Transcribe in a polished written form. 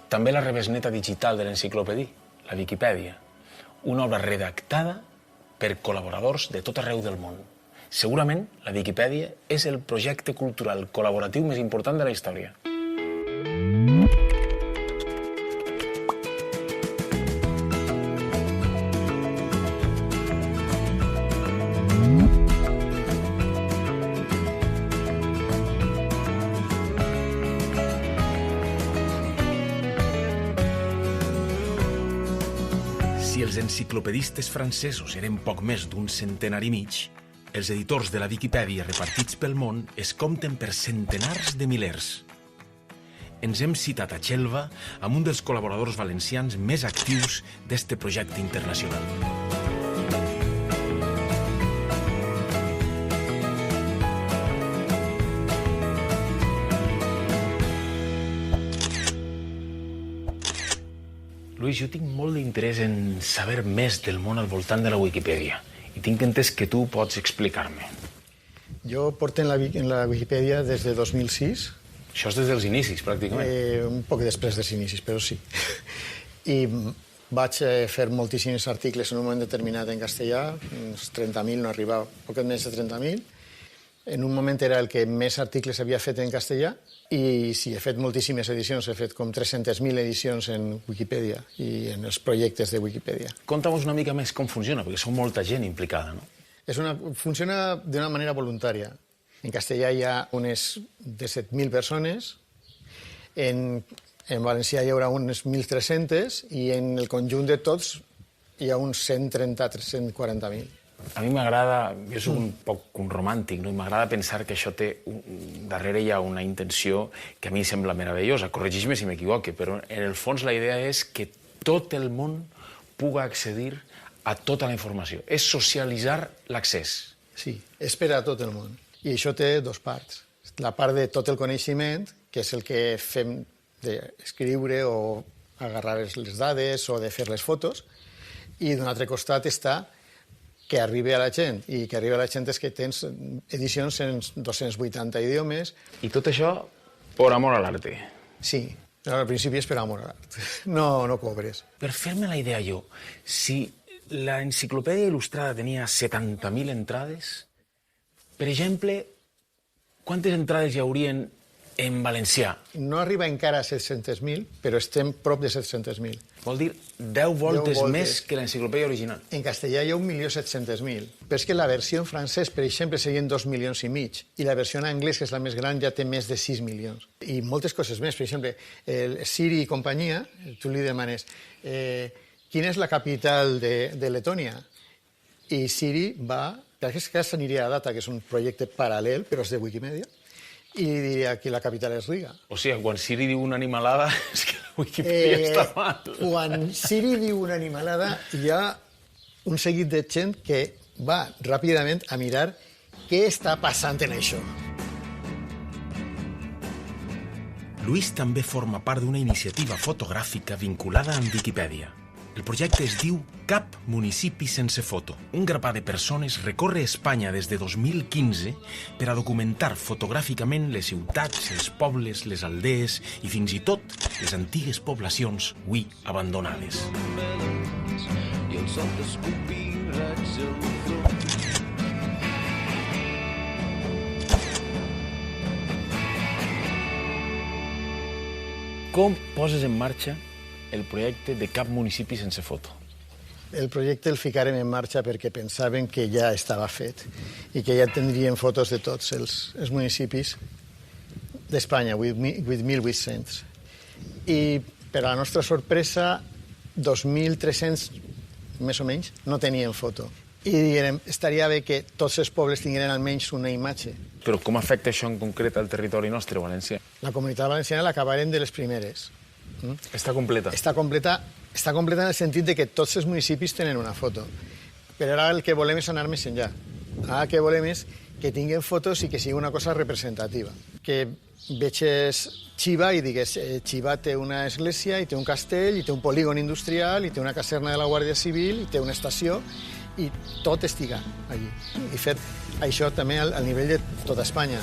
també la rebesneta digital de l'enciclopèdia, la Viquipèdia, una obra redactada per col·laboradors de tot arreu del món. Segurament, la Viquipèdia és el projecte cultural col·laboratiu més important de la història. Si els enciclopedistes francesos eren poc més d'un centenar i mig, els editors de la Viquipèdia repartits pel món es compten per centenars de milers. Ens hem citat a Xelva amb un dels col·laboradors valencians més actius d'este projecte internacional. Luis, jo tinc molt d'interès en saber més del món al voltant de la Wikipedia i tinc entès que tu pots explicar-me. Jo porto en la Wikipedia des de 2006. Això és des dels inicis, pràcticament. Un poc després dels inicis, però sí. I vaig fer moltíssims articles en un moment determinat en castellà, uns 30.000, no arribava, poc més de 30.000. En un moment era el que més articles havia fet en castellà i sí, he fet moltíssimes edicions, he fet com 300.000 edicions en Wikipedia i en els projectes de Wikipedia. Conta'm una mica més com funciona, perquè són molta gent implicada, no? Funciona d'una manera voluntària. En castellà hi ha unes 17.000 persones, en valencià hi haurà unes 1.300 i en el conjunt de tots hi ha uns 130-140.000. A mi m'agrada, jo soc un poc un romàntic, no? I m'agrada pensar que això té, darrere hi ha una intenció que a mi sembla meravellosa. Corregeix-me si m'equivoque, però en el fons la idea és que tot el món puga accedir a tota la informació. És socialitzar l'accés. Sí, és per a tot el món. I això té dues parts. La part de tot el coneixement, que és el que fem d'escriure o agarrar les dades o de fer les fotos, i d'un altre costat està que arribi a la gent, i que arribi a la gent és que tens edicions en 280 idiomes. I tot això per amor a l'arte. Sí, però al principi és per amor a l'arte. No cobres. Per fer-me la idea jo, si la enciclopèdia il·lustrada tenia 70.000 entrades, per exemple, quantes entrades hi haurien en valencià? No arriba encara a 700.000, però estem prop de 700.000. Vol dir 10 voltes més que l'enciclopèdia original. En castellà hi ha 1.700.000. Però és que la versió en francès, per exemple, serien 2,5 milions, i la versió en anglès, que és la més gran, ja té més de 6 milions. I moltes coses més. Per exemple, el Siri i companyia, tu li demanes quina és la capital de Letònia? I Siri va, en aquest cas aniria a Data, que és un projecte paral·lel, però és de Wikimedia, i diria que la capital és Riga. O sigui, quan Siri diu una animalada, és que la Wikipedia està mal. Quan Siri diu una animalada, hi ha un seguit de gent que va ràpidament a mirar què està passant en això. Luis també forma part d'una iniciativa fotogràfica vinculada amb Viquipèdia. El projecte es diu Cap municipi sense foto. Un grapat de persones recorre Espanya des de 2015 per a documentar fotogràficament les ciutats, els pobles, les aldees i fins i tot les antigues poblacions avui abandonades. Com poses en marxa el projecte de Cap municipi sense foto? El projecte el ficarem en marxa perquè pensaven que ja estava fet i que ja tindrien fotos de tots els municipis d'Espanya, 8.800. I per a la nostra sorpresa, 2.300, més o menys, no tenien foto. I diguem, estaria bé que tots els pobles tingueren almenys una imatge. Però com afecta això en concret al territori nostre, valencià? La comunitat valenciana l'acabarem de les primeres. Està completa? Està completa en el sentit de que tots els municipis tenen una foto. Però ara el que volem és anar més enllà. Ara el que volem és que tinguin fotos i que sigui una cosa representativa. Que veges Xiva i digues Xiva té una església i té un castell i té un polígon industrial i té una caserna de la Guàrdia Civil i té una estació i tot estiga allí. I fer això també al nivell de tota Espanya.